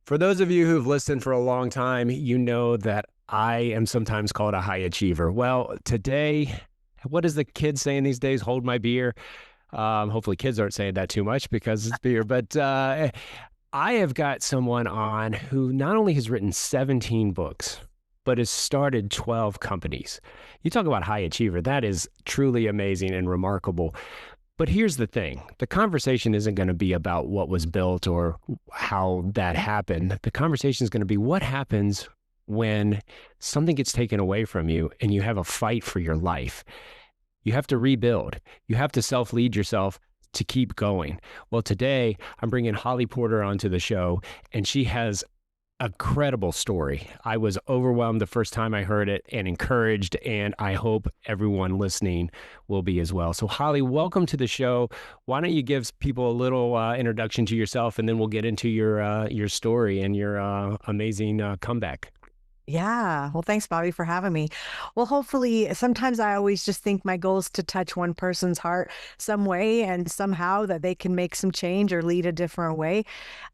For those of you who've listened for a long time, you know that I am sometimes called a high achiever. Well, today, what is the kid saying these days? Hold my beer. Hopefully, kids aren't saying that too much because it's beer. But I have got someone on who not only has written 17 books, but has started 12 companies. You talk about high achiever. That is truly amazing and remarkable. But here's the thing. The conversation isn't going to be about what was built or how that happened. The conversation is going to be what happens when something gets taken away from you and you have a fight for your life. You have to rebuild. You have to self-lead yourself to keep going. Well, today I'm bringing Holly Porter onto the show, and she has a credible story. I was overwhelmed the first time I heard it and encouraged, and I hope everyone listening will be as well. So Holly, welcome to the show. Why don't you give people a little introduction to yourself, and then we'll get into your story and your amazing comeback. Yeah. Well, thanks, Bobby, for having me. Well, hopefully, sometimes I always just think my goal is to touch one person's heart some way and somehow that they can make some change or lead a different way.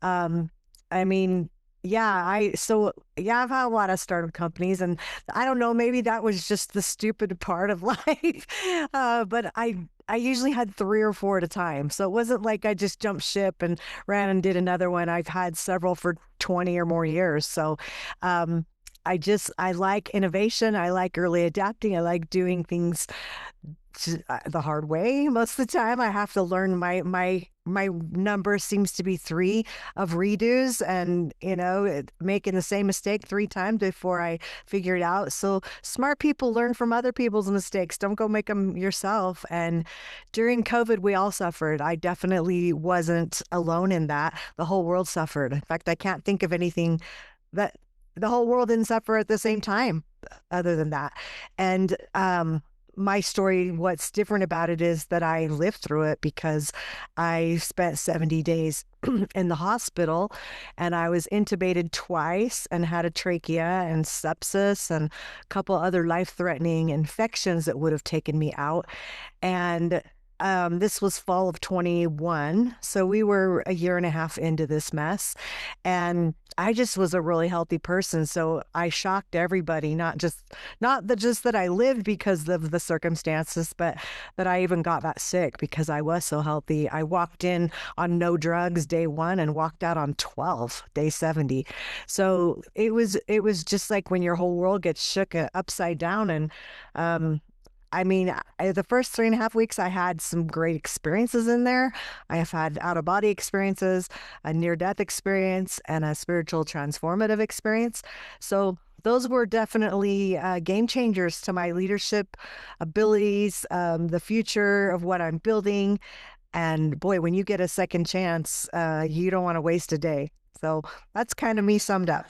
Um, I mean, I've had a lot of startup companies, and I don't know, maybe that was just the stupid part of life. But I usually had three or four at a time. So it wasn't like I just jumped ship and ran and did another one. I've had several for 20 or more years. So um, I like innovation. I like early adapting. I like doing things the hard way. Most of the time, I have to learn my number seems to be three of redos, and making the same mistake three times before I figure it out. So smart people learn from other people's mistakes. Don't go make them yourself. And during COVID, we all suffered. I definitely wasn't alone in that. The whole world suffered. In fact, I can't think of anything that the whole world didn't suffer at the same time other than that. And my story, what's different about it is that I lived through it because I spent 70 days in the hospital, and I was intubated twice and had a trachea and sepsis and a couple other life-threatening infections that would have taken me out. And this was fall of 21. So we were a year and a half into this mess. And I just was a really healthy person. So I shocked everybody, not just that I lived because of the circumstances, but that I even got that sick because I was so healthy. I walked in on no drugs day one and walked out on 12, day 70. So it was just like when your whole world gets shook upside down. And um the first 3.5 weeks, I had some great experiences in there. I have had out of body experiences, a near death experience, and a spiritual transformative experience. So those were definitely game changers to my leadership abilities, the future of what I'm building. And boy, when you get a second chance, you don't want to waste a day. So that's kind of me summed up.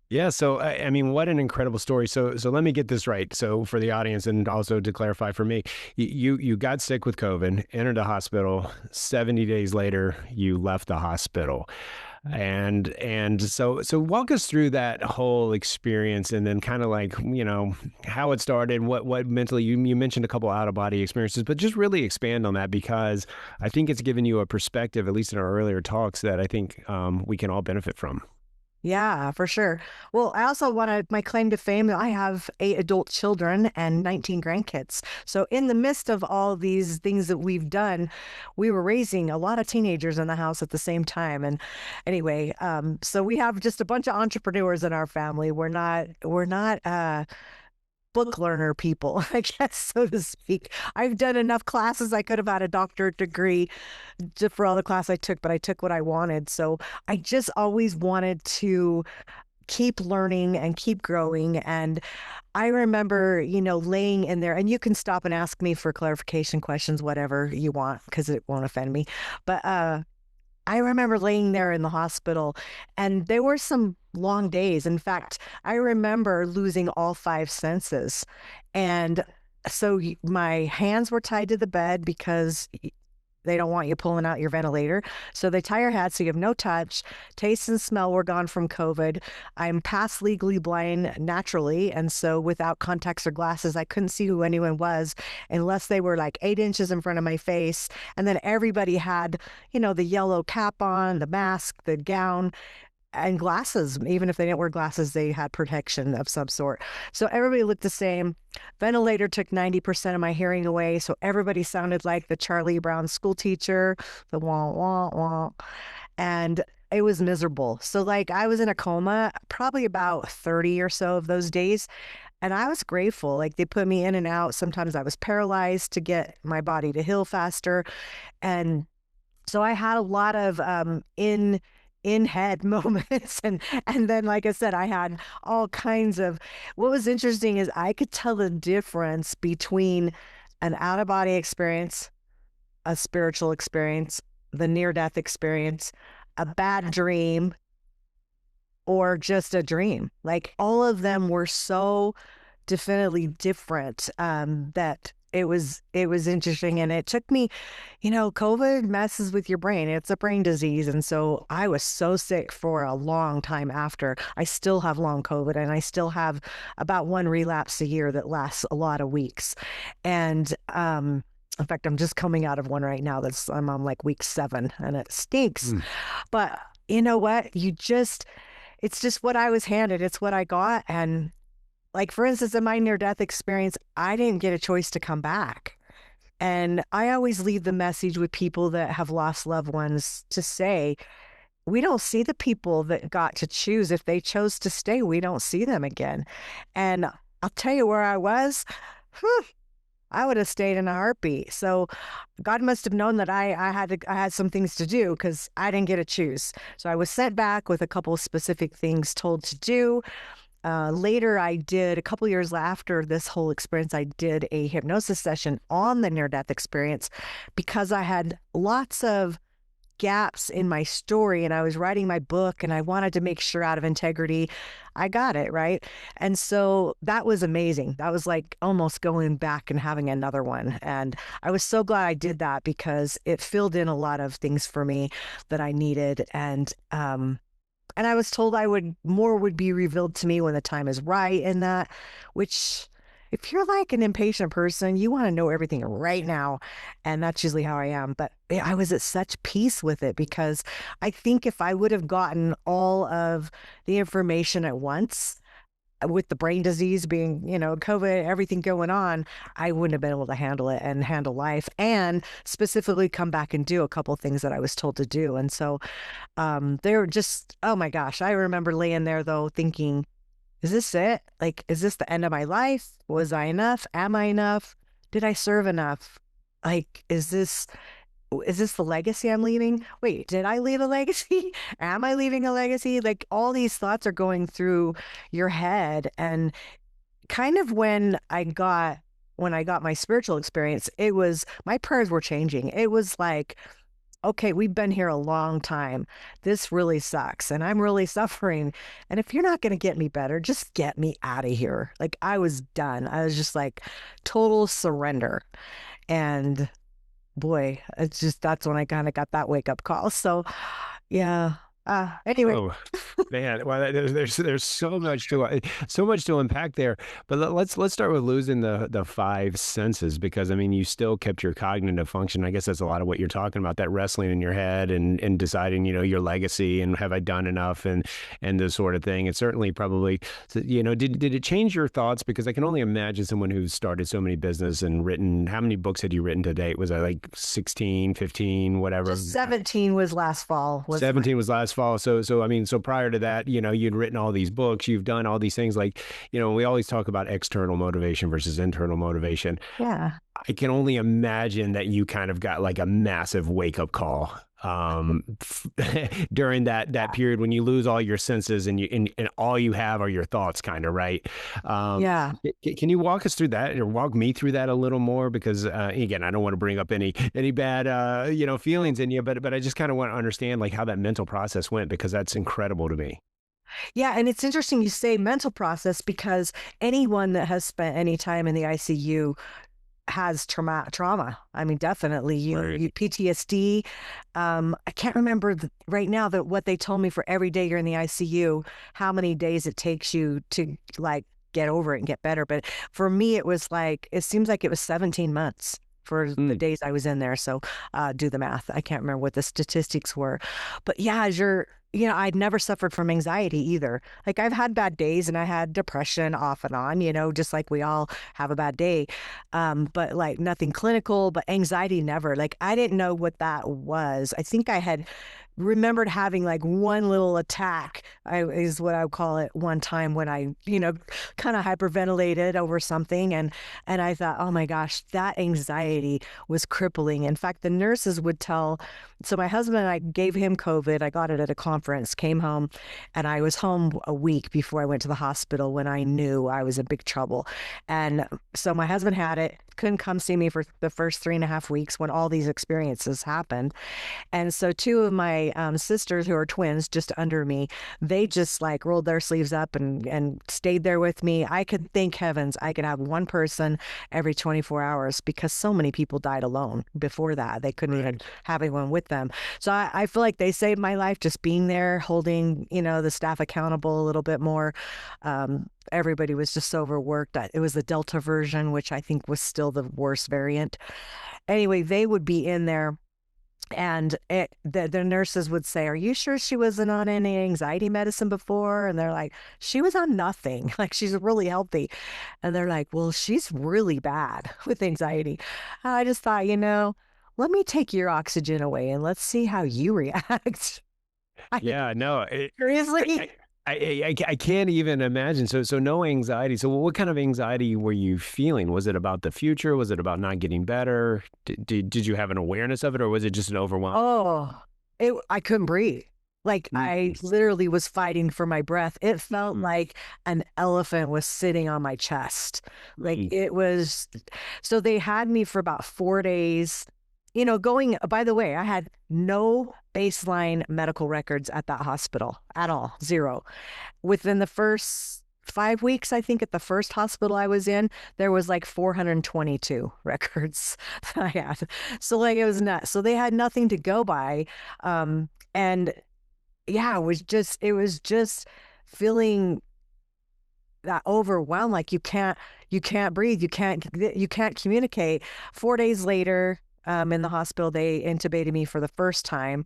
Yeah, so I mean, what an incredible story. So let me get this right. So for the audience and also to clarify for me, you got sick with COVID, entered the hospital. 70 days later, you left the hospital. And so walk us through that whole experience, and then kind of like, how it started, what mentally you mentioned a couple out of body experiences, but just really expand on that, because I think it's given you a perspective, at least in our earlier talks, that I think we can all benefit from. Yeah, for sure. Well, I also wanted my claim to fame. I have 8 adult children and 19 grandkids. So, in the midst of all these things that we've done, we were raising a lot of teenagers in the house at the same time. And anyway, so we have just a bunch of entrepreneurs in our family. We're not book learner people, I guess, so to speak. I've done enough classes. I could have had a doctorate degree just for all the class I took, but I took what I wanted. So I just always wanted to keep learning and keep growing. And I remember, laying in there, and you can stop and ask me for clarification questions, whatever you want, because it won't offend me. But I remember laying there in the hospital, and there were some long days. In fact, I remember losing all five senses. And so my hands were tied to the bed because they don't want you pulling out your ventilator. So they tie your hat so you have no touch. Taste and smell were gone from COVID. I'm past legally blind naturally. And so without contacts or glasses, I couldn't see who anyone was unless they were like 8 inches in front of my face. And then everybody had, the yellow cap on, the mask, the gown. and glasses. Even if they didn't wear glasses, they had protection of some sort. So everybody looked the same. Ventilator took 90% of my hearing away. So everybody sounded like the Charlie Brown school teacher, the wah, wah, wah. And it was miserable. So, like, I was in a coma probably about 30 or so of those days. And I was grateful. Like, they put me in and out. Sometimes I was paralyzed to get my body to heal faster. And so I had a lot of in head moments, and then, like I said, I had all kinds of. What was interesting is I could tell the difference between an out of body experience, a spiritual experience, the near death experience, a bad dream, or just a dream. Like, all of them were so definitely different, that it was interesting. And it took me, COVID messes with your brain. It's a brain disease. And so I was so sick for a long time after. I still have long COVID, and I still have about one relapse a year that lasts a lot of weeks. And in fact, I'm just coming out of one right now I'm on like week 7, and it stinks. Mm. But you know what? It's just what I was handed. It's what I got. And, like, for instance, in my near death experience, I didn't get a choice to come back. And I always leave the message with people that have lost loved ones to say, we don't see the people that got to choose. If they chose to stay, we don't see them again. And I'll tell you where I was. I would have stayed in a heartbeat. So God must have known that I had some things to do, because I didn't get to choose. So I was sent back with a couple of specific things told to do. Later, I did, a couple years after this whole experience, I did a hypnosis session on the near-death experience, because I had lots of gaps in my story, and I was writing my book, and I wanted to make sure, out of integrity, I got it right. And so that was amazing. That was like almost going back and having another one. And I was so glad I did that, because it filled in a lot of things for me that I needed. And I was told more would be revealed to me when the time is right, in that, which, if you're like an impatient person, you want to know everything right now. And that's usually how I am. But I was at such peace with it, because I think if I would have gotten all of the information at once, with the brain disease being, COVID, everything going on, I wouldn't have been able to handle it and handle life, and specifically come back and do a couple of things that I was told to do. And so they were just, oh my gosh, I remember laying there though thinking, is this it? Like, is this the end of my life? Was I enough? Am I enough? Did I serve enough? Like, is this the legacy I'm leaving? Wait, did I leave a legacy? Am I leaving a legacy? Like, all these thoughts are going through your head. And kind of when I got my spiritual experience, my prayers were changing. It was like, okay, we've been here a long time. This really sucks, and I'm really suffering. And if you're not going to get me better, just get me out of here. Like, I was done. I was just like total surrender. And boy, that's when I kind of got that wake up call. So, yeah. Anyway. Oh man, well, there's so much to unpack there. But let's start with losing the 5 senses, because I mean, you still kept your cognitive function. I guess that's a lot of what you're talking about, that wrestling in your head and deciding, your legacy, and have I done enough, and this sort of thing. And certainly probably, did it change your thoughts? Because I can only imagine someone who's started so many business and written, how many books had you written to date? Was I like 16, 15, whatever? Just 17 was last fall. 17 was last fall. So I mean, so prior to that, you'd written all these books, you've done all these things. Like, we always talk about external motivation versus internal motivation. Yeah. I can only imagine that you kind of got like a massive wake up call during that period when you lose all your senses, and all you have are your thoughts, kind of, right? Yeah. Can you walk us through that, or walk me through that a little more? Because again, I don't want to bring up any bad feelings in you, but I just kind of want to understand like how that mental process went, because that's incredible to me. Yeah, and it's interesting you say mental process, because anyone that has spent any time in the ICU has trauma. I mean, definitely Right. you PTSD. I can't remember right now that what they told me for every day you're in the ICU, how many days it takes you to like get over it and get better. But for me, it seems like it was 17 months for the days I was in there. So do the math. I can't remember what the statistics were, but yeah, as you're I'd never suffered from anxiety either. Like I've had bad days and I had depression off and on, just like we all have a bad day. But like nothing clinical, but anxiety never. Like I didn't know what that was. I think I had remembered having like one little attack, is what I would call it, one time when I, kind of hyperventilated over something, and I thought, oh my gosh, that anxiety was crippling. In fact, the nurses would tell. So my husband and I gave him COVID. I got it at a conference, came home, and I was home a week before I went to the hospital when I knew I was in big trouble. And so my husband had it, couldn't come see me for the first 3.5 weeks when all these experiences happened. And so two of my sisters who are twins just under me, they just like rolled their sleeves up and stayed there with me. I could thank heavens I could have one person every 24 hours because so many people died alone before that. They couldn't even have anyone with them. So I feel like they saved my life just being there, holding, the staff accountable a little bit more. Everybody was just overworked. It was the Delta version, which I think was still the worst variant. Anyway, they would be in there and the nurses would say, are you sure she wasn't on any anxiety medicine before? And they're like, she was on nothing. Like, she's really healthy. And they're like, well, she's really bad with anxiety. I just thought, let me take your oxygen away and let's see how you react. Yeah, no, Seriously? I can't even imagine. So no anxiety. So what kind of anxiety were you feeling? Was it about the future? Was it about not getting better? Did you have an awareness of it, or was it just an overwhelm? Oh, I couldn't breathe. Like I literally was fighting for my breath. It felt like an elephant was sitting on my chest. Like it was, so they had me for about 4 days, by the way, I had no baseline medical records at that hospital at all, zero. Within the first 5 weeks, I think at the first hospital I was in, there was like 422 records that I had. So like it was nuts. So they had nothing to go by. And yeah, it was just feeling that overwhelmed, like you can't breathe, you can't communicate. 4 days later, in the hospital, they intubated me for the first time,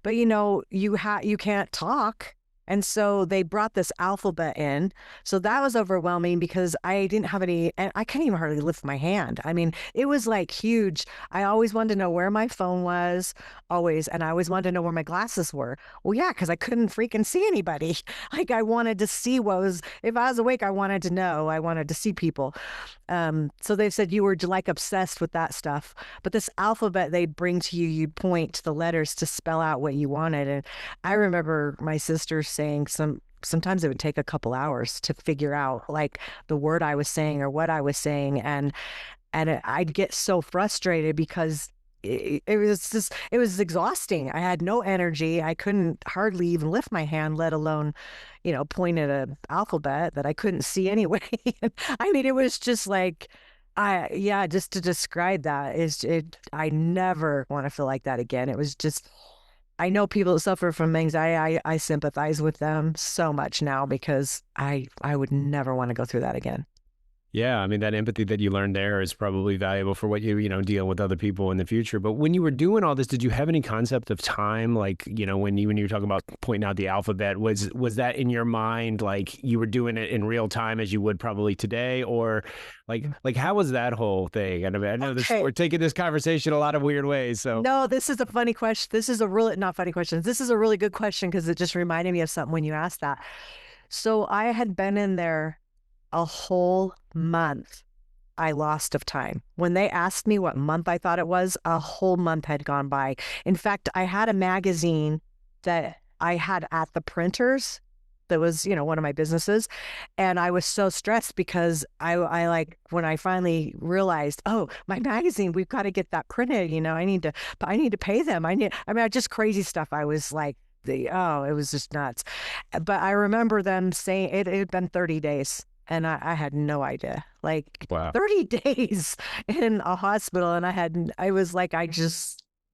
but you can't talk. And so they brought this alphabet in. So that was overwhelming because I didn't have any, and I couldn't even hardly lift my hand. I mean, it was like huge. I always wanted to know where my phone was, always. And I always wanted to know where my glasses were. Well, yeah, because I couldn't freaking see anybody. Like I wanted to see if I was awake, I wanted to know, I wanted to see people. So they said you were like obsessed with that stuff. But this alphabet they'd bring to you, you'd point to the letters to spell out what you wanted. And I remember my sister saying sometimes it would take a couple hours to figure out like the word I was saying or what I was saying. And I'd get so frustrated because it was exhausting. I had no energy. I couldn't hardly even lift my hand, let alone, point at an alphabet that I couldn't see anyway. I mean, it was just like, yeah, just to describe that I never want to feel like that again. It was just, I know people that suffer from anxiety. I sympathize with them so much now because I would never want to go through that again. Yeah, I mean, that empathy that you learned there is probably valuable for what you deal with other people in the future. But when you were doing all this, did you have any concept of time? Like, when you were talking about pointing out the alphabet, was that in your mind, like you were doing it in real time as you would probably today? Or like how was that whole thing? And I know Okay. we're taking this conversation a lot of weird ways. So No, this is a funny question. This is a really, not funny question. This is a really good question because it just reminded me of something when you asked that. So I had been in there a whole month. I lost of time. When they asked me what month I thought it was, a whole month had gone by. In fact, I had a magazine that I had at the printers that was, one of my businesses. And I was so stressed because I like, when I finally realized, oh, my magazine, we've got to get that printed. I need to pay them. Just crazy stuff. I was like, it was just nuts. But I remember them saying it had been 30 days. And I had no idea, like wow. 30 days in a hospital. And I was like,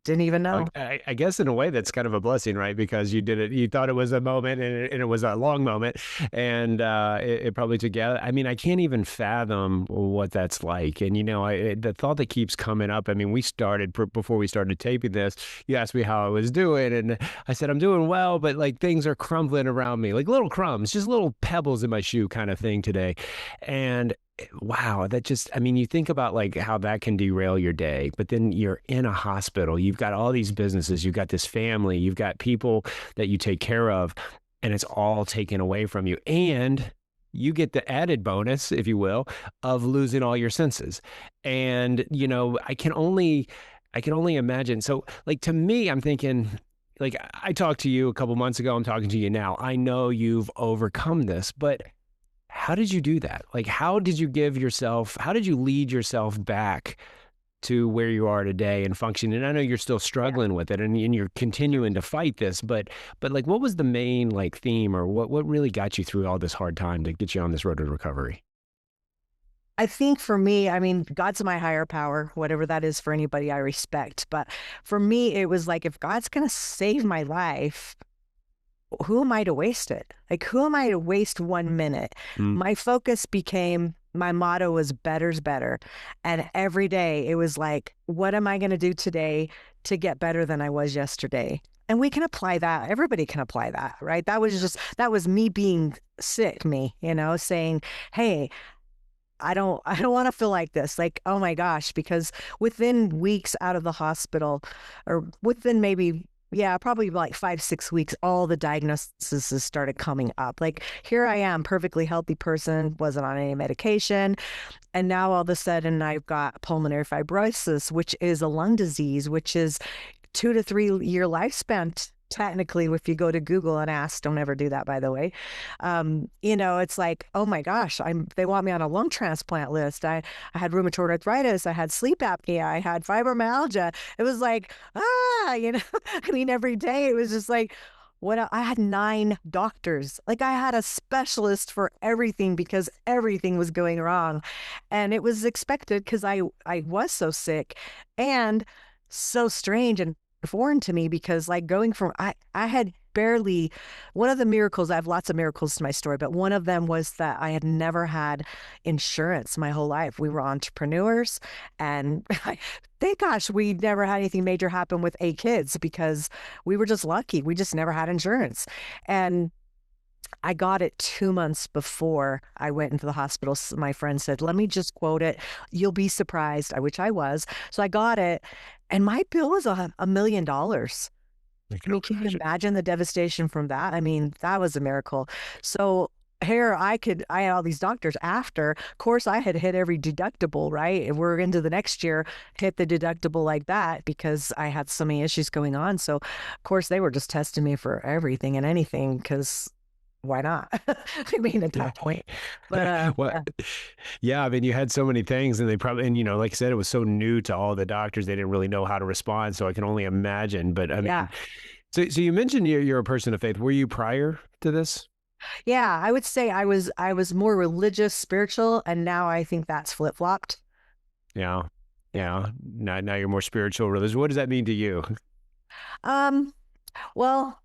Didn't even know. I guess in a way that's kind of a blessing, right? Because you did it, you thought it was a moment, and it was a long moment, and it probably took you out. I mean, I can't even fathom what that's like. And the thought that keeps coming up. I mean, we started before we started taping this. You asked me how I was doing, and I said I'm doing well, but like things are crumbling around me, like little crumbs, just little pebbles in my shoe, kind of thing today, and wow, that just, I mean, you think about like how that can derail your day, but then you're in a hospital, you've got all these businesses, you've got this family, you've got people that you take care of, and it's all taken away from you. And you get the added bonus, if you will, of losing all your senses. And, I can only imagine. So, like, to me, I'm thinking, like, I talked to you a couple months ago, I'm talking to you now. I know you've overcome this, but how did you do that? Like, how did you lead yourself back to where you are today and function? And I know you're still struggling with it, and you're continuing to fight this, but like, what was the main like theme, or what really got you through all this hard time to get you on this road to recovery? I think for me, I mean, God's my higher power, whatever that is for anybody I respect. But for me, it was like, if God's going to save my life, who am I to waste it? Like, who am I to waste 1 minute? Mm. My focus became, my motto was better's better. And every day it was like, what am I going to do today to get better than I was yesterday? And we can apply that. Everybody can apply that, right? That was me being sick, saying, hey, I don't want to feel like this. Like, oh my gosh, because within weeks out of the hospital, or within maybe, yeah, probably like 5, 6 weeks, all the diagnoses started coming up. Like, here I am, perfectly healthy person, wasn't on any medication. And now all of a sudden I've got pulmonary fibrosis, which is a lung disease, which is 2 to 3 year lifespan. Technically, if you go to Google and ask, don't ever do that, by the way. It's like, oh my gosh, they want me on a lung transplant list. I had rheumatoid arthritis, I had sleep apnea, I had fibromyalgia. It was like, I mean, every day it was just like, I had 9 doctors. Like, I had a specialist for everything because everything was going wrong. And it was expected because I was so sick, and so strange and foreign to me, because like, going from, I had barely, one of the miracles, I have lots of miracles to my story, but one of them was that I had never had insurance my whole life. We were entrepreneurs, and thank gosh we never had anything major happen with 8 kids, because we were just lucky. We just never had insurance. And I got it 2 months before I went into the hospital. My friend said, let me just quote it. You'll be surprised, which I was. So I got it, and my bill was $1 million. I I can mean, can you imagine. imagine the devastation from that? I mean, that was a miracle. So here I had all these doctors after. Of course, I had hit every deductible, right? And we're into the next year, hit the deductible like that, because I had so many issues going on. So, of course, they were just testing me for everything and anything, because why not? I mean, at Yeah. that point. But Well, yeah, I mean, you had so many things, and they probably, and like I said, it was so new to all the doctors, they didn't really know how to respond. So I can only imagine. But I yeah, mean, so you mentioned you're a person of faith. Were you prior to this? yeah, I would say I was more religious, spiritual, and now I think that's flip-flopped. Yeah. Yeah. Yeah. Now you're more spiritual, religious. What does that mean to you? Um, well,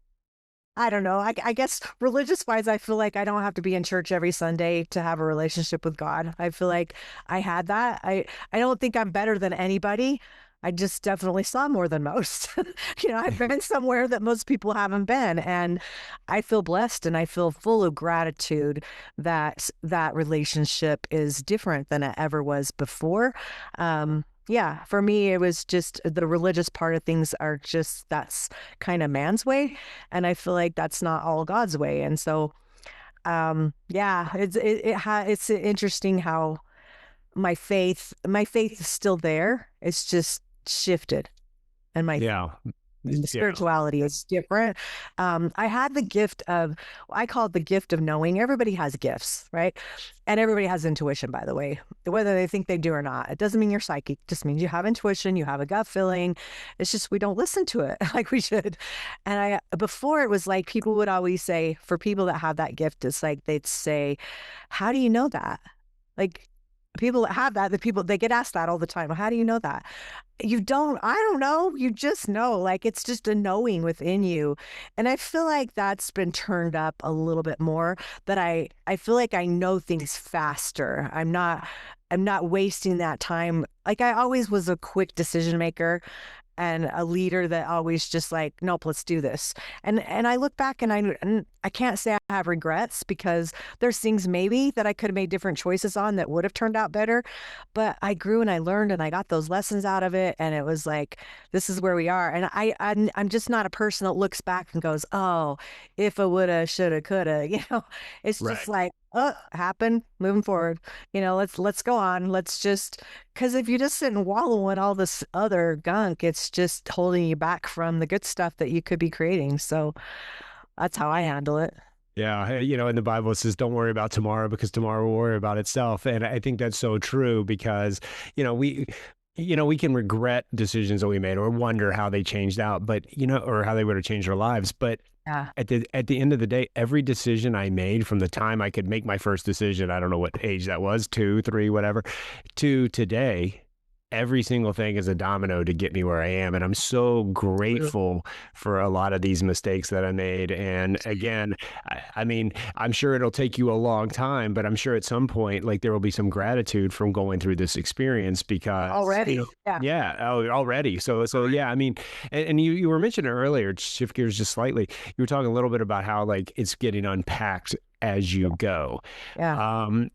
I don't know. I guess religious wise, I feel like I don't have to be in church every Sunday to have a relationship with God. I feel like I had that. I don't think I'm better than anybody. I just definitely saw more than most. I've been somewhere that most people haven't been, and I feel blessed, and I feel full of gratitude that that relationship is different than it ever was before. Yeah, for me, it was just the religious part of things are just, that's kind of man's way, and I feel like that's not all God's way. And so, yeah, it's interesting how my faith is still there. It's just shifted, and Yeah. the Yeah. spirituality is different. I had the gift of, I call it the gift of knowing. Everybody has gifts, right? And everybody has intuition, by the way, whether they think they do or not. It doesn't mean you're psychic. It just means you have intuition, you have a gut feeling. It's just we don't listen to it like we should. And before, it was like, people would always say, for people that have that gift, it's like they'd say, how do you know that? Like, people that have that, the people they get asked that all the time. How do you know that? I don't know. You just know. Like it's just a knowing within you. And I feel like that's been turned up a little bit more, that I feel like I know things faster. I'm not wasting that time. Like I always was a quick decision maker and a leader that always just like, nope, let's do this. And I look back and I can't say I have regrets, because there's things maybe that I could have made different choices on that would have turned out better. But I grew and I learned and I got those lessons out of it. And it was like, this is where we are. And I'm just not a person that looks back and goes, oh, if I woulda, shoulda, coulda, it's just Right. like, happened, moving forward. Let's go on. Let's just, because if you just sit and wallow in all this other gunk, it's just holding you back from the good stuff that you could be creating. So that's how I handle it. Yeah, in the Bible it says, "Don't worry about tomorrow, because tomorrow will worry about itself." And I think that's so true because, we, we can regret decisions that we made or wonder how they changed out, but or how they would have changed our lives. But Yeah. at the end of the day, every decision I made from the time I could make my first decision, I don't know what age that was, 2, 3, whatever, to today, every single thing is a domino to get me where I am. And I'm so grateful for a lot of these mistakes that I made. And again, I mean, I'm sure it'll take you a long time, but I'm sure at some point, like there will be some gratitude from going through this experience because, Already. Yeah. yeah, already. So yeah, I mean, and you were mentioning earlier, to shift gears just slightly, you were talking a little bit about how like it's getting unpacked as you go. Yeah. Um,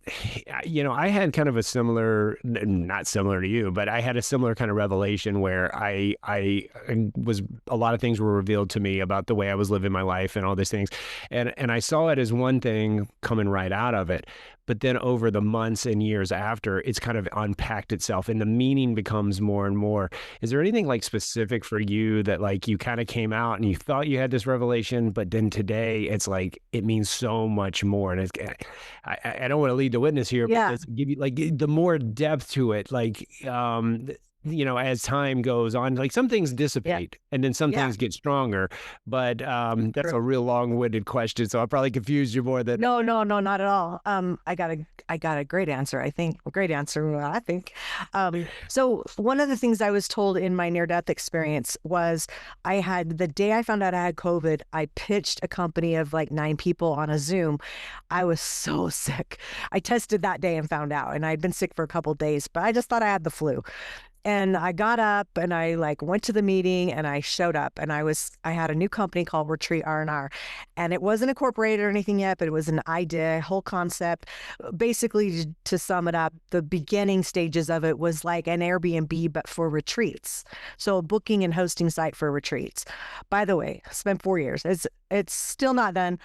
I had kind of a similar, not similar to you, but I had a similar kind of revelation where I was, a lot of things were revealed to me about the way I was living my life and all these things. And I saw it as one thing coming right out of it. But then over the months and years after, it's kind of unpacked itself and the meaning becomes more and more. Is there anything like specific for you that like you kind of came out and you thought you had this revelation, but then today it's like it means so much more? And I don't want to lead the witness here, but Yeah. it's give you like the more depth to it, like as time goes on, like some things Yeah. dissipate and then some Yeah. things get stronger. But that's a real long-winded question, so I probably confused you more than. No, no, no, not at all. I got a great answer. I think a great answer. I think. So one of the things I was told in my near-death experience was I had the day I found out I had COVID, I pitched a company of like 9 people on a Zoom. I was so sick. I tested that day and found out, and I'd been sick for a couple of days, but I just thought I had the flu. And I got up and I like went to the meeting and I showed up and I had a new company called Retreat R&R, and it wasn't incorporated or anything yet, but it was an idea, whole concept. Basically, to sum it up, the beginning stages of it was like an Airbnb but for retreats. So a booking and hosting site for retreats. By the way, spent 4 years. It's still not done,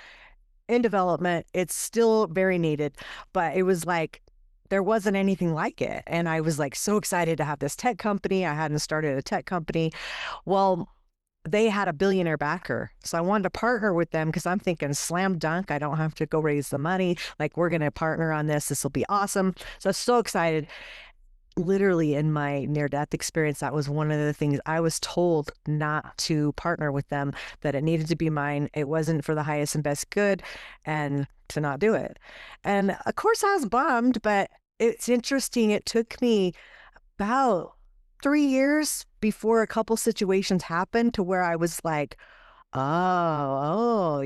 in development. It's still very needed, but it was like there wasn't anything like it. And I was like so excited to have this tech company. I hadn't started a tech company. Well, they had a billionaire backer. So I wanted to partner with them because I'm thinking slam dunk. I don't have to go raise the money. Like, we're going to partner on this. This will be awesome. So I was so excited. Literally in my near death experience, that was one of the things I was told, not to partner with them, that it needed to be mine. It wasn't for the highest and best good, and to not do it. And of course, I was bummed, but it's interesting. It took me about 3 years before a couple situations happened to where I was like, oh,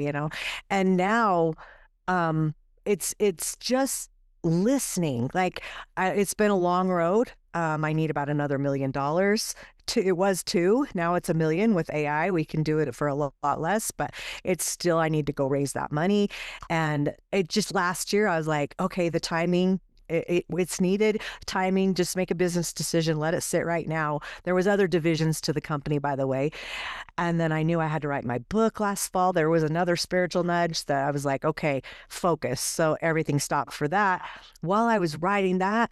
and now it's just listening. Like, it's been a long road. I need about another $1 million. It was two, now it's 1 million. With AI, we can do it for a lot less, but it's still, I need to go raise that money. And it just, last year I was like, okay, the timing, it's needed. Timing, just make a business decision, let it sit right now. There was other divisions to the company, by the way. And then I knew I had to write my book last fall. There was another spiritual nudge that I was like, okay, focus. So everything stopped for that. While I was writing that,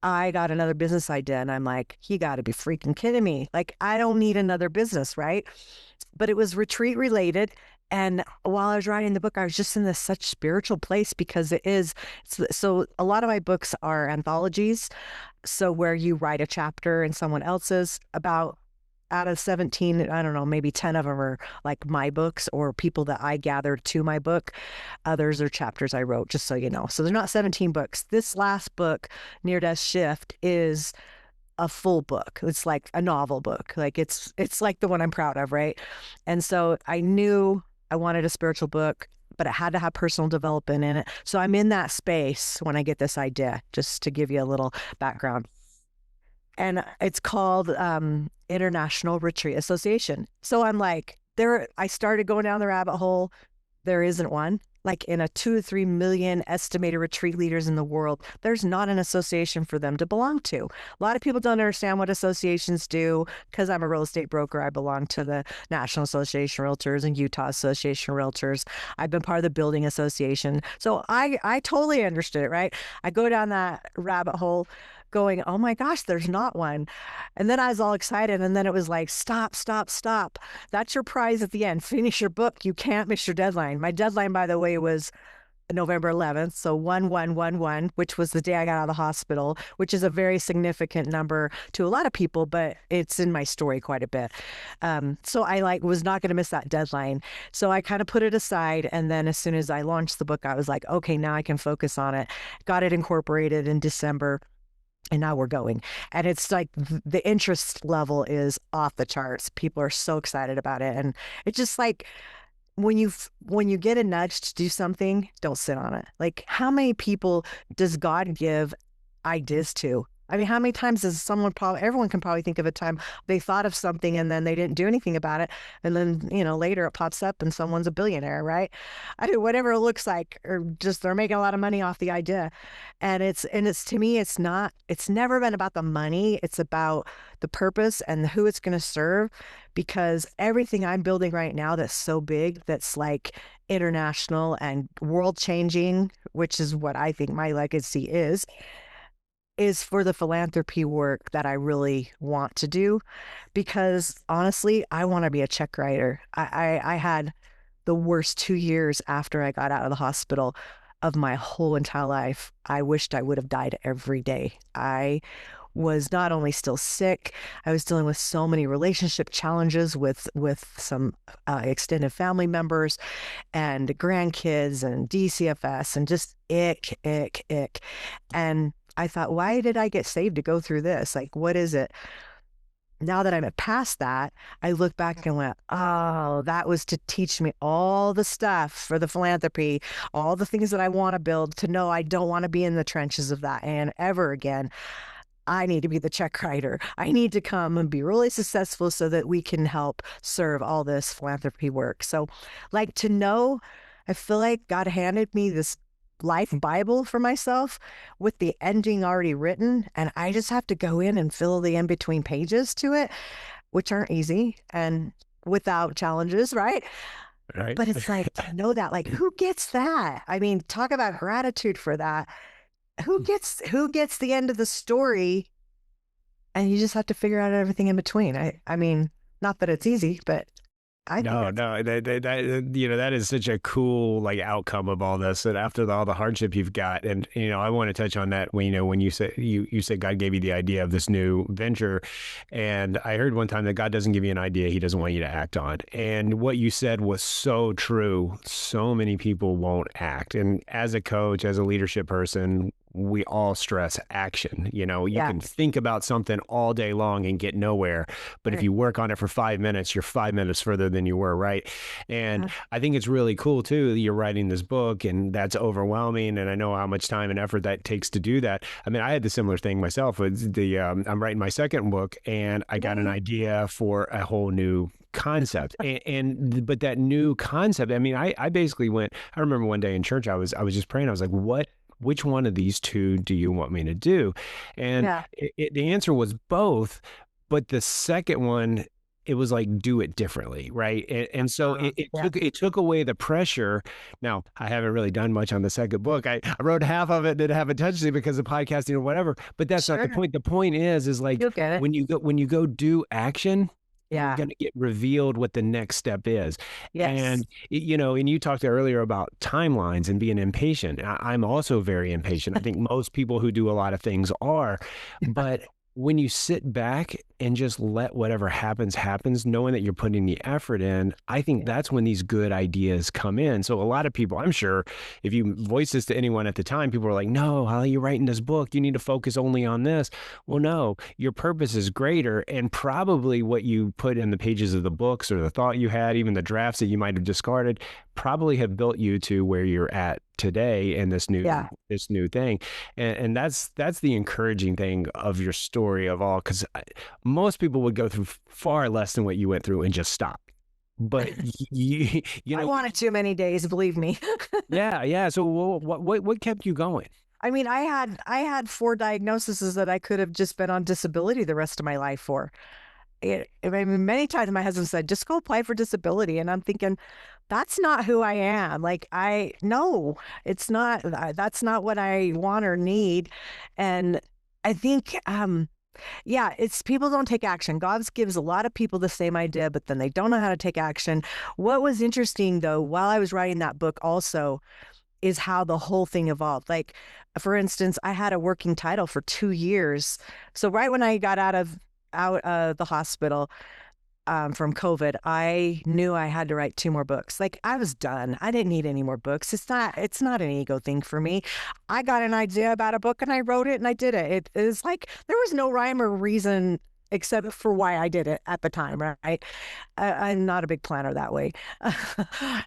I got another business idea, and I'm like, you got to be freaking kidding me. Like, I don't need another business, right? But it was retreat related. And while I was writing the book, I was just in this such spiritual place, because so a lot of my books are anthologies. So where you write a chapter in someone else's about out of 17, I don't know, maybe 10 of them are like my books or people that I gathered to my book. Others are chapters I wrote, just so you know. So there's not 17 books. This last book, Near Death Shift, is a full book. It's like a novel book. Like it's like the one I'm proud of, right? And so I knew I wanted a spiritual book, but it had to have personal development in it. So I'm in that space when I get this idea, just to give you a little background. And it's called International Retreat Association. So I'm like, there, I started going down the rabbit hole. There isn't one. Like in a 2 to 3 million estimated retreat leaders in the world, there's not an association for them to belong to. A lot of people don't understand what associations do. Because I'm a real estate broker, I belong to the National Association of Realtors and Utah Association of Realtors. I've been part of the Building Association. So I totally understood it, right? I go down that rabbit hole going, oh my gosh, there's not one. And then I was all excited. And then it was like, stop, stop, stop. That's your prize at the end. Finish your book. You can't miss your deadline. My deadline, by the way, was November 11th. So 1111, which was the day I got out of the hospital, which is a very significant number to a lot of people, but it's in my story quite a bit. So I like was not going to miss that deadline. So I kind of put it aside. And then as soon as I launched the book, I was like, okay, now I can focus on it. Got it incorporated in December. And now we're going. And it's like the interest level is off the charts. People are so excited about it. And it's just like when you get a nudge to do something, don't sit on it. Like how many people does God give ideas to? I mean, how many times does everyone can probably think of a time they thought of something and then they didn't do anything about it. And then, later it pops up and someone's a billionaire, right? I do whatever it looks like, or just they're making a lot of money off the idea. And it's to me, it's never been about the money. It's about the purpose and who it's going to serve, because everything I'm building right now that's so big, that's like international and world changing, which is what I think my legacy is for the philanthropy work that I really want to do. Because honestly, I want to be a check writer. I had the worst 2 years after I got out of the hospital of my whole entire life. I wished I would have died every day. I was not only still sick, I was dealing with so many relationship challenges with some extended family members and grandkids and DCFS and just ick, ick, ick. And I thought, why did I get saved to go through this? Like, what is it? Now that I'm past that, I look back and went, oh, that was to teach me all the stuff for the philanthropy, all the things that I want to build, to know I don't want to be in the trenches of that and ever again. I need to be the check writer. I need to come and be really successful so that we can help serve all this philanthropy work. So, like, to know, I feel like God handed me this life Bible for myself with the ending already written, and I just have to go in and fill the in between pages to it, which aren't easy and without challenges, right? Right. But it's like to know that, like, who gets that? I mean, talk about gratitude for that. Who gets the end of the story? And you just have to figure out everything in between. I mean, not that it's easy, but I think No, that is such a cool like outcome of all this. And after all the hardship you've got, and I want to touch on that when you say you said God gave you the idea of this new venture, and I heard one time that God doesn't give you an idea He doesn't want you to act on. And what you said was so true. So many people won't act, and as a coach, as a leadership person, we all stress action. You can think about something all day long and get nowhere. But if you work on it for 5 minutes, you're 5 minutes further than you were, right? And I think it's really cool too that you're writing this book, and that's overwhelming. And I know how much time and effort that takes to do that. I mean, I had the similar thing myself with I'm writing my second book, and I got an idea for a whole new concept. But that new concept, I mean, I basically I remember one day in church, I was just praying. I was like, which one of these two do you want me to do? And the answer was both, but the second one, it was like, do it differently, right? And so it took away the pressure. Now, I haven't really done much on the second book. I wrote half of it, didn't have a touch it because of podcasting or whatever, but that's not the point. The point is like, when you go do action, you're going to get revealed what the next step is. Yes. And, and you talked earlier about timelines and being impatient. I'm also very impatient. I think most people who do a lot of things are, but when you sit back and just let whatever happens, knowing that you're putting the effort in, I think that's when these good ideas come in. So a lot of people, I'm sure, if you voice this to anyone at the time, people are like, no, how are you writing this book? You need to focus only on this. Well, no, your purpose is greater. And probably what you put in the pages of the books or the thought you had, even the drafts that you might have discarded, probably have built you to where you're at today in Yeah. this new thing. And that's the encouraging thing of your story of all, because most people would go through far less than what you went through and just stop. But you I know, wanted too many days, believe me. yeah. So what kept you going? I mean, I had 4 diagnoses that I could have just been on disability the rest of my life for. I mean, many times my husband said, just go apply for disability. And I'm thinking, that's not who I am. Like, no, it's not, that's not what I want or need. And I think, yeah, it's people don't take action. God gives a lot of people the same idea, but then they don't know how to take action. What was interesting though, while I was writing that book also, is how the whole thing evolved. Like, for instance, I had a working title for 2 years. So right when I got out of the hospital from COVID, I knew I had to write 2 more books. Like, I was done. I didn't need any more books. It's not an ego thing for me. I got an idea about a book and I wrote it and I did it. It is like there was no rhyme or reason except for why I did it at the time, right? I'm not a big planner that way.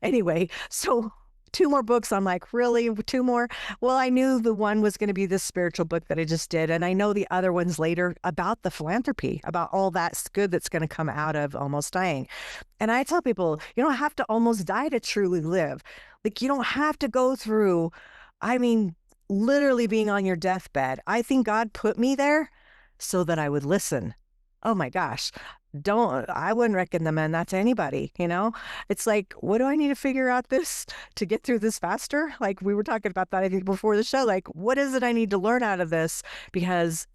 Anyway, so 2 more books. I'm like, really? 2 more? Well, I knew the one was going to be this spiritual book that I just did. And I know the other ones later about the philanthropy, about all that's good that's going to come out of almost dying. And I tell people, you don't have to almost die to truly live. Like, you don't have to go through, I mean, literally being on your deathbed. I think God put me there so that I would listen. Oh my gosh. I wouldn't recommend that to anybody, you know? It's like, what do I need to figure out this to get through this faster? Like, we were talking about that, I think, before the show. Like, what is it I need to learn out of this? Because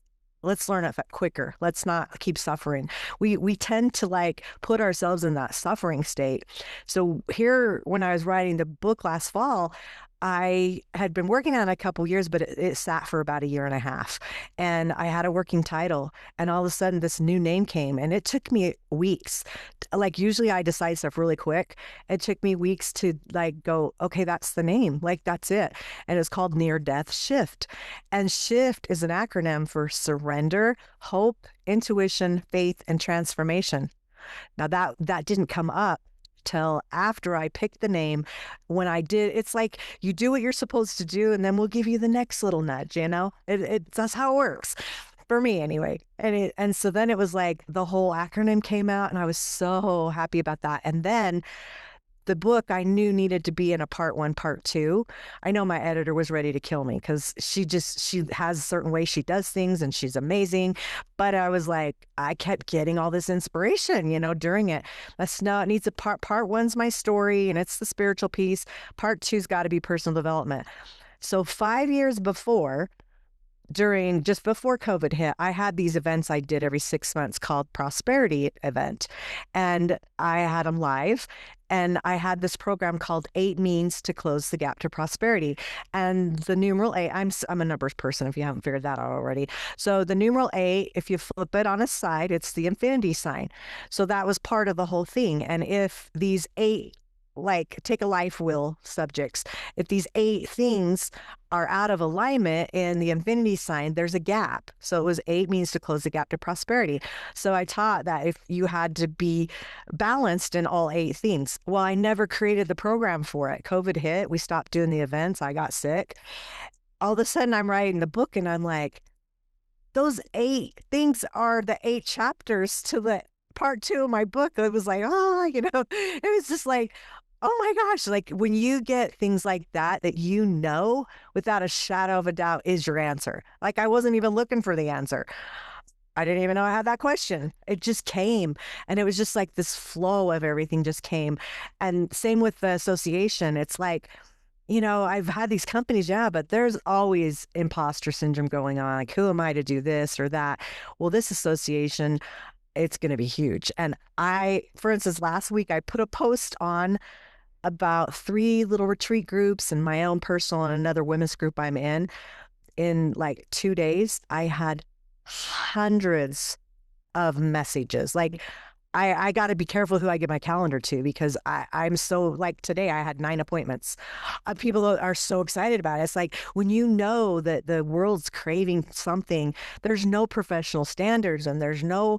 let's learn it quicker. Let's not keep suffering. We tend to like put ourselves in that suffering state. So here, when I was writing the book last fall, I had been working on it a couple years, but it sat for about a year and a half. And I had a working title, and all of a sudden this new name came, and it took me weeks. Like, usually I decide stuff really quick. It took me weeks to like go, okay, that's the name. Like, that's it. And it's called Near Death Shift. And SHIFT is an acronym for surrender, hope, intuition, faith, and transformation. Now that didn't come up till after I picked the name. When I did, it's like you do what you're supposed to do, and then we'll give you the next little nudge. That's how it works for me anyway. And so then it was like the whole acronym came out, and I was so happy about that. And then the book I knew needed to be in a part 1, part 2. I know my editor was ready to kill me because she has a certain way she does things and she's amazing. But I was like, I kept getting all this inspiration, during it. It needs a part 1's my story and it's the spiritual piece. Part 2's got to be personal development. So 5 years before, just before COVID hit, I had these events I did every 6 months called Prosperity Event. And I had them live. And I had this program called 8 Means to Close the Gap to Prosperity. And the numeral 8, I'm a numbers person if you haven't figured that out already. So the numeral 8, if you flip it on a side, it's the infinity sign. So that was part of the whole thing. And if these 8, like, take a life wheel subjects, if these 8 things are out of alignment in the infinity sign, there's a gap. So it was 8 means to close the gap to prosperity. So I taught that if you had to be balanced in all 8 things. Well, I never created the program for it. COVID hit, we stopped doing the events, I got sick. All of a sudden I'm writing the book and I'm like, those 8 things are the 8 chapters to the part 2 of my book. It was like, it was just like, oh my gosh, like when you get things like that without a shadow of a doubt is your answer. Like, I wasn't even looking for the answer. I didn't even know I had that question. It just came. And it was just like this flow of everything just came. And same with the association. It's like, I've had these companies, yeah, but there's always imposter syndrome going on. Like, who am I to do this or that? Well, this association, it's going to be huge. And for instance, last week I put a post on about 3 little retreat groups and my own personal and another women's group I'm in like 2 days. I had hundreds of messages. Like I got to be careful who I give my calendar to because I'm so like today I had 9 appointments. People are so excited about it. It's like when you know that the world's craving something, there's no professional standards and there's no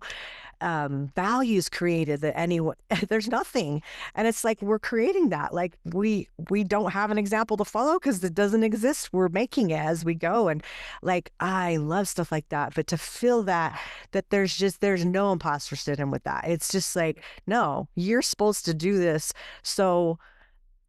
values created that anyone there's nothing, and it's like we're creating that. Like we don't have an example to follow because it doesn't exist. We're making it as we go, and like I love stuff like that. But to feel that there's no imposter syndrome with that. It's just like no, you're supposed to do this. So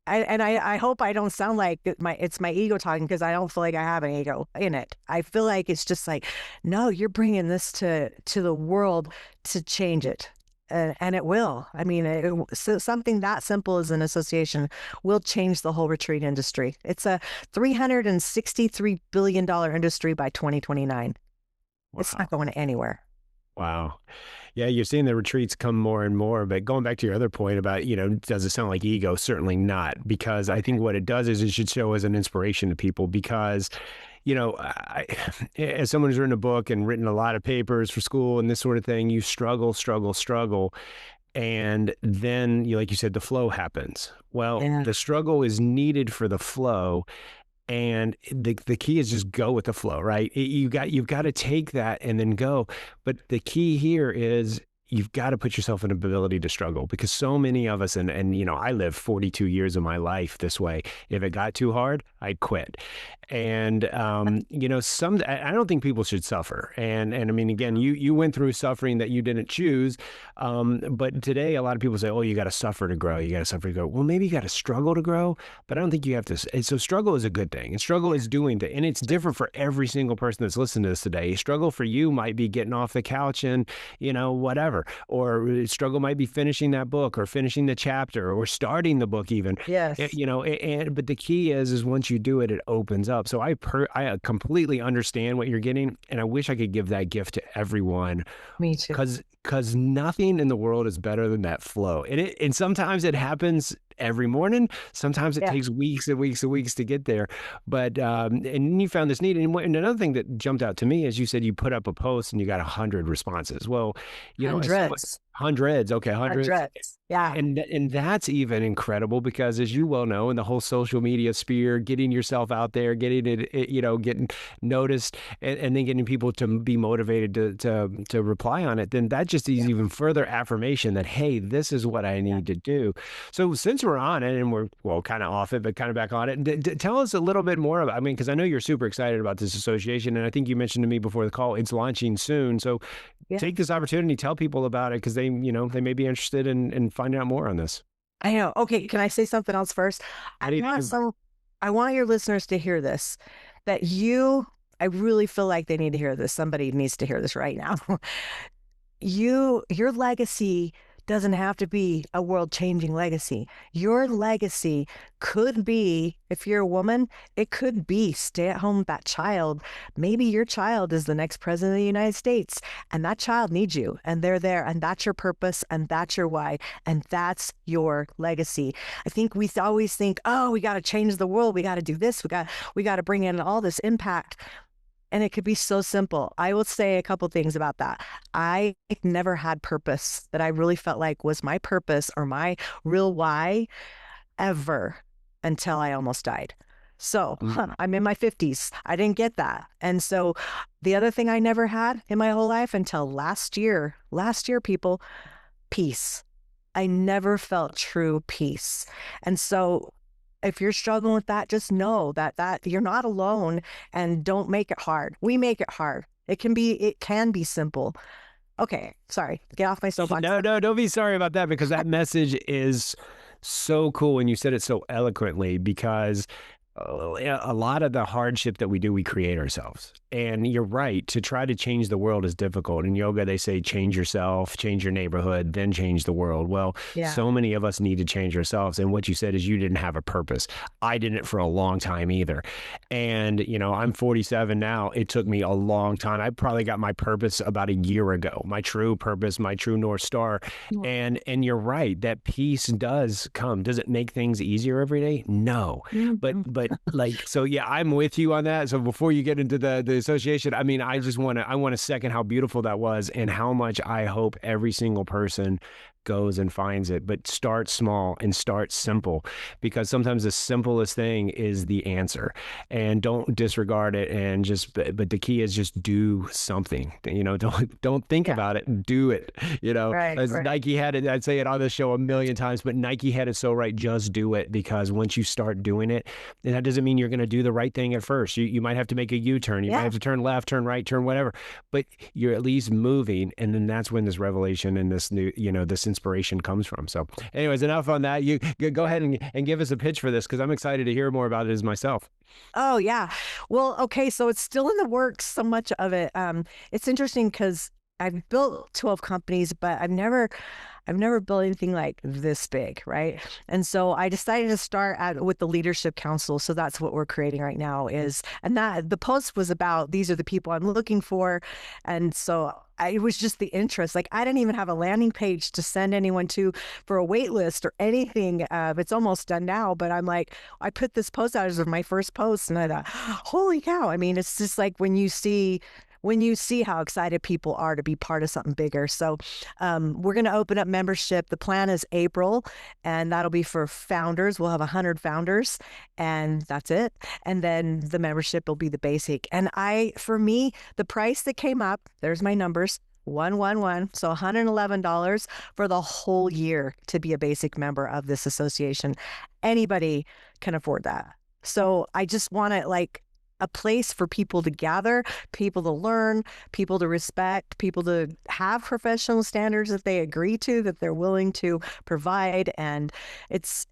I hope I don't sound like it's my ego talking because I don't feel like I have an ego in it. I feel like it's just like, no, you're bringing this to the world to change it. And it will. I mean, so something that simple as an association will change the whole retreat industry. It's a $363 billion industry by 2029. Wow. It's not going anywhere. Wow. Yeah, you're seeing the retreats come more and more, but going back to your other point about, does it sound like ego? Certainly not, because I think what it does is it should show as an inspiration to people because, as someone who's written a book and written a lot of papers for school and this sort of thing, you struggle. And then, like you said, the flow happens. Well, Yeah. the struggle is needed for the flow. And the key is just go with the flow, right? You've got to take that and then go. But the key here is you've got to put yourself in an ability to struggle because so many of us, and I lived 42 years of my life this way. If it got too hard, I'd quit. And I don't think people should suffer. And I mean, again, you went through suffering that you didn't choose. But today, a lot of people say, "Oh, you got to suffer to grow. You got to suffer to grow." Well, maybe you got to struggle to grow, but I don't think you have to. So struggle is a good thing, and struggle is doing things, and it's different for every single person that's listening to this today. Struggle for you might be getting off the couch and whatever, or struggle might be finishing that book, or finishing the chapter, or starting the book even. Yes. But the key is once you do it, it opens up. So I completely understand what you're getting, and I wish I could give that gift to everyone. Me too. Because nothing in the world is better than that flow. And sometimes it happens every morning. Sometimes it takes weeks and weeks and weeks to get there. But and you found this neat. And another thing that jumped out to me is you said you put up a post and you got 100 responses. Well, Hundreds. Hundreds. Okay, hundreds. Yeah. And that's even incredible because, as you well know, in the whole social media sphere, getting yourself out there, getting it, getting noticed, and then getting people to be motivated to reply on it, then that just is even further affirmation that, hey, this is what I need to do. So since we're on it and we're kind of off it, but kind of back on it, tell us a little bit more about. I mean, because I know you're super excited about this association, and I think you mentioned to me before the call it's launching soon. So take this opportunity, tell people about it because they may be interested in finding out more on this. I know. Okay, can I say something else first? I want your listeners to hear this. I really feel like they need to hear this. Somebody needs to hear this right now. Your legacy doesn't have to be a world-changing legacy. Your legacy could be, if you're a woman, it could be stay at home with that child. Maybe your child is the next president of the United States, and that child needs you, and they're there, and that's your purpose, and that's your why, and that's your legacy. I think we always think, oh, we got to change the world. We got to do this. We got to bring in all this impact. And it could be so simple. I will say a couple things about that. I never had purpose that I really felt like was my purpose or my real why ever until I almost died. So I'm in my 50s. I didn't get that. And so the other thing I never had in my whole life until last year, people, peace. I never felt true peace. And so if you're struggling with that, just know that you're not alone, and don't make it hard. We make it hard. It can be simple. Okay, sorry. Get off my soapbox. No, don't be sorry about that because that message is so cool and you said it so eloquently because a lot of the hardship that we do, we create ourselves. And you're right, to try to change the world is difficult. In yoga, they say change yourself, change your neighborhood, then change the world. Well, so many of us need to change ourselves. And what you said is you didn't have a purpose. I didn't for a long time either. And, I'm 47 now. It took me a long time. I probably got my purpose about a year ago, my true purpose, my true North Star. Mm. And you're right, that peace does come. Does it make things easier every day? No. Mhm. But like, so yeah, I'm with you on that. So before you get into the association, I mean, I want to second how beautiful that was and how much I hope every single person goes and finds it. But start small and start simple, because sometimes the simplest thing is the answer. And don't disregard it, and but the key is just do something. Don't think Yeah, about it, do it. right, As right. Nike had it, I'd say it on this show a million times, but Nike had it so right. Just do it, because once you start doing it, and that doesn't mean you're going to do the right thing at first. You might have to make a U-turn. You might Yeah. have to turn left, turn right, turn whatever, but you're at least moving. And then that's when this revelation and this new, this inspiration comes from. So anyways, enough on that. You go ahead and give us a pitch for this, because I'm excited to hear more about it as myself. Oh, yeah. Well, okay, so it's still in the works, so much of it. It's interesting because I've built 12 companies, but I've never built anything like this big, right? And so I decided to start with the Leadership Council. So that's what we're creating right now and that the post was about, these are the people I'm looking for. And so it was just the interest. Like, I didn't even have a landing page to send anyone to for a wait list or anything. It's almost done now, but I'm like, I put this post out as my first post, and I thought, holy cow. I mean, it's just like when you see how excited people are to be part of something bigger. So we're going to open up membership. The plan is April, and that'll be for founders. We'll have 100 founders, and that's it. And then the membership will be the basic. And for me, the price that came up, there's my numbers. 111, so $111 for the whole year to be a basic member of this association. Anybody can afford that. So I just want it like a place for people to gather, people to learn, people to respect, people to have professional standards that they agree to, that they're willing to provide. And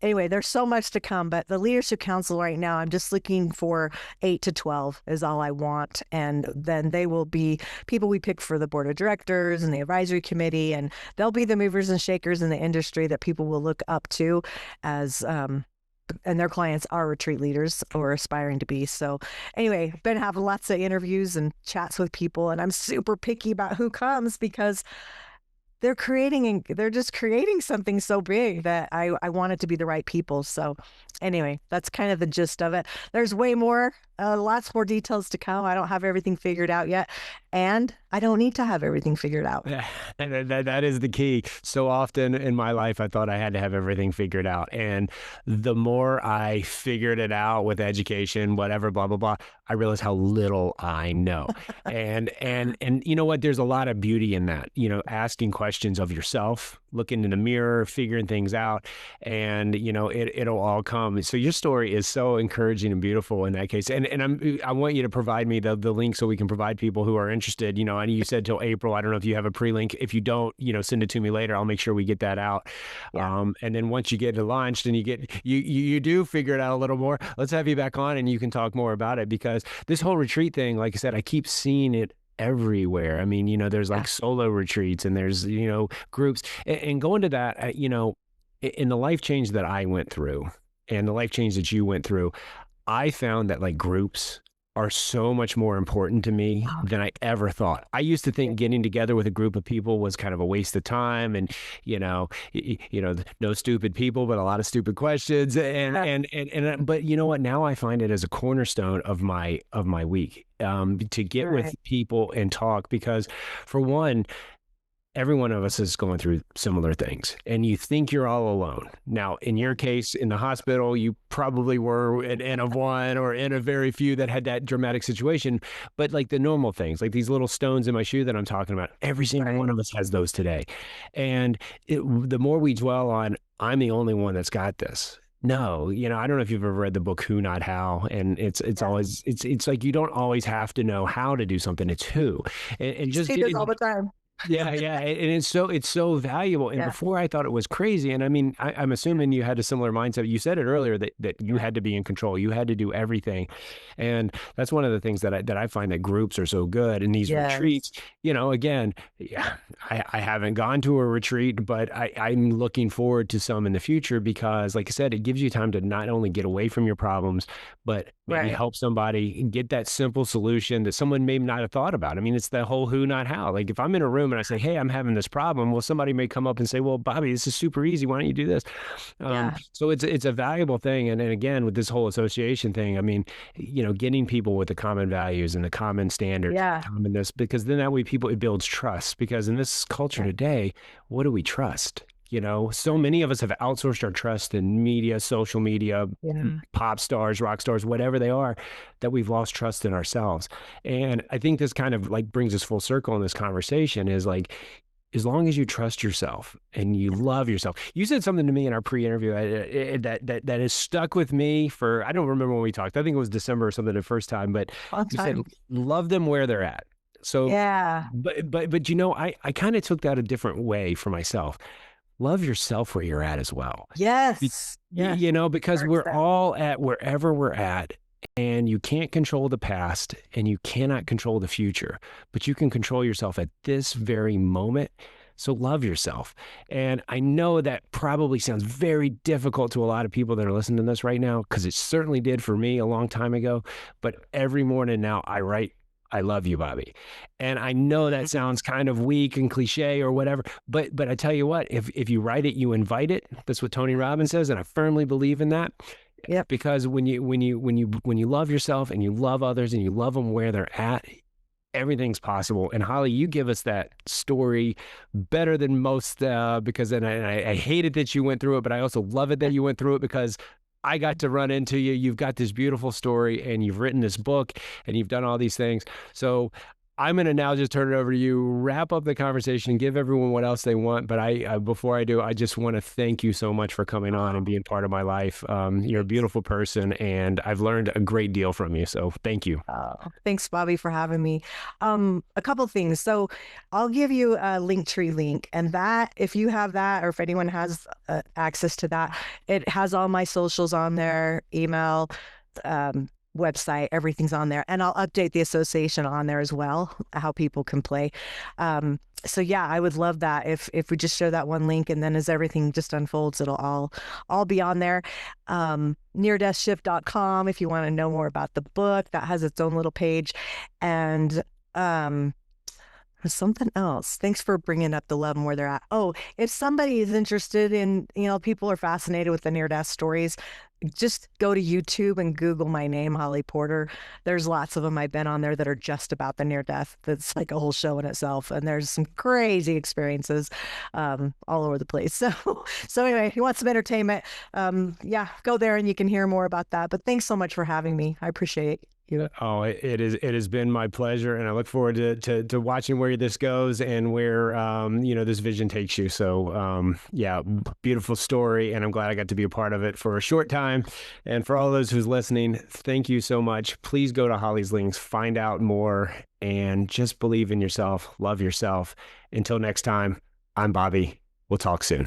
anyway, there's so much to come. But the Leadership Council right now, I'm just looking for 8 to 12 is all I want. And then they will be people we pick for the board of directors and the advisory committee. And they'll be the movers and shakers in the industry that people will look up to as, and their clients are retreat leaders or aspiring to be. So anyway, been having lots of interviews and chats with people, and I'm super picky about who comes because they're just creating something so big that I want it to be the right people. So anyway, that's kind of the gist of it. There's way more, lots more details to come. I don't have everything figured out yet, and I don't need to have everything figured out. Yeah, and that is the key. So often in my life, I thought I had to have everything figured out. And the more I figured it out with education, whatever, blah, blah, blah, I realized how little I know. And you know what? There's a lot of beauty in that, asking questions of yourself, looking in the mirror, figuring things out, and, it'll all come. So your story is so encouraging and beautiful in that case. And I want you to provide me the link so we can provide people who are interested. I know you said till April. I don't know if you have a pre-link. If you don't, send it to me later. I'll make sure we get that out. Yeah. And then once you get it launched and you do figure it out a little more, let's have you back on and you can talk more about it, because this whole retreat thing, like I said, I keep seeing it everywhere. I mean, there's Yeah. like solo retreats and there's, groups, and going to that, in the life change that I went through and the life change that you went through, I found that like groups are so much more important to me Oh, than I ever thought. I used to yeah. think getting together with a group of people was kind of a waste of time, and no stupid people, but a lot of stupid questions, but you know what? Now I find it as a cornerstone of my week, to get with Right. people and talk, because for one, every one of us is going through similar things, and you think you're all alone. Now, in your case, in the hospital, you probably were an N of one or in a very few that had that dramatic situation. But like the normal things, like these little stones in my shoe that I'm talking about, every single Right. one of us has those today. And the more we dwell on, I'm the only one that's got this. No, I don't know if you've ever read the book Who Not How, and it's Yeah. always it's like you don't always have to know how to do something; it's who, and I just see this all getting the time. Yeah, yeah, and it's so valuable. And Yeah. before I thought it was crazy. And I mean, I'm assuming you had a similar mindset. You said it earlier that you Yeah. had to be in control. You had to do everything, and that's one of the things that I find that groups are so good in these Yes. retreats. Again, yeah, I haven't gone to a retreat, but I'm looking forward to some in the future because, like I said, it gives you time to not only get away from your problems, but maybe Right. help somebody get that simple solution that someone may not have thought about. I mean, it's the whole who, not how. Like if I'm in a room and I say, "Hey, I'm having this problem," well, somebody may come up and say, "Well, Bobby, this is super easy. Why don't you do this?" Yeah. So it's a valuable thing. And then again, with this whole association thing, I mean, getting people with the common values and the common standards, Yeah. common this, because then that way people it builds trust. Because in this culture Yeah. today, what do we trust? So many of us have outsourced our trust in media, social media, Yeah. pop stars, rock stars, whatever they are, that we've lost trust in ourselves. And I think this kind of like brings us full circle in this conversation is like, as long as you trust yourself and you love yourself. You said something to me in our pre-interview that has stuck with me for, I don't remember when we talked. I think it was December or something the first time, but Long you said time. love them where they're at. So, Yeah. but I kind of took that a different way for myself. Love yourself where you're at as well. Be- Yes. Yes. because we're 100%. all at wherever we're at, and you can't control the past and you cannot control the future, but you can control yourself at this very moment. So love yourself. And I know that probably sounds very difficult to a lot of people that are listening to this right now, because it certainly did for me a long time ago. But every morning now I write, "I love you, Bobby." And I know that sounds kind of weak and cliche or whatever, but I tell you what, if you write it, you invite it. That's what Tony Robbins says, and I firmly believe in that. Yep. Because when you love yourself and you love others and you love them where they're at, everything's possible. And Holly, you give us that story better than most, because I hate it that you went through it, but I also love it that you went through it because I got to run into you. You've got this beautiful story and you've written this book and you've done all these things. So I'm going to now just turn it over to you, wrap up the conversation, give everyone what else they want. But before I do, I just want to thank you so much for coming on and being part of my life. You're a Thanks. beautiful person and I've learned a great deal from you. So thank you. Thanks, Bobby, for having me. A couple things. So I'll give you a Linktree link, and that if you have that, or if anyone has access to that, it has all my socials on there, email, website, everything's on there, and I'll update the association on there as well, how people can play. So yeah, I would love that if we just share that one link, and then as everything just unfolds, it'll all be on there. Neardeathshift.com if you want to know more about the book, that has its own little page. And there's something else. Thanks for bringing up the love and where they're at. Oh, if somebody is interested in, people are fascinated with the near death stories, just go to YouTube and Google my name, Holly Porter. There's lots of them. I've been on there that are just about the near death. That's like a whole show in itself. And there's some crazy experiences all over the place. So anyway, if you want some entertainment, yeah, go there and you can hear more about that. But thanks so much for having me. I appreciate you. Oh, it has been my pleasure, and I look forward to watching where this goes and where this vision takes you. So yeah, beautiful story, and I'm glad I got to be a part of it for a short time. And for all those who's listening, thank you so much. Please go to Holly's links, find out more, and just believe in yourself, love yourself. Until next time, I'm Bobby. We'll talk soon.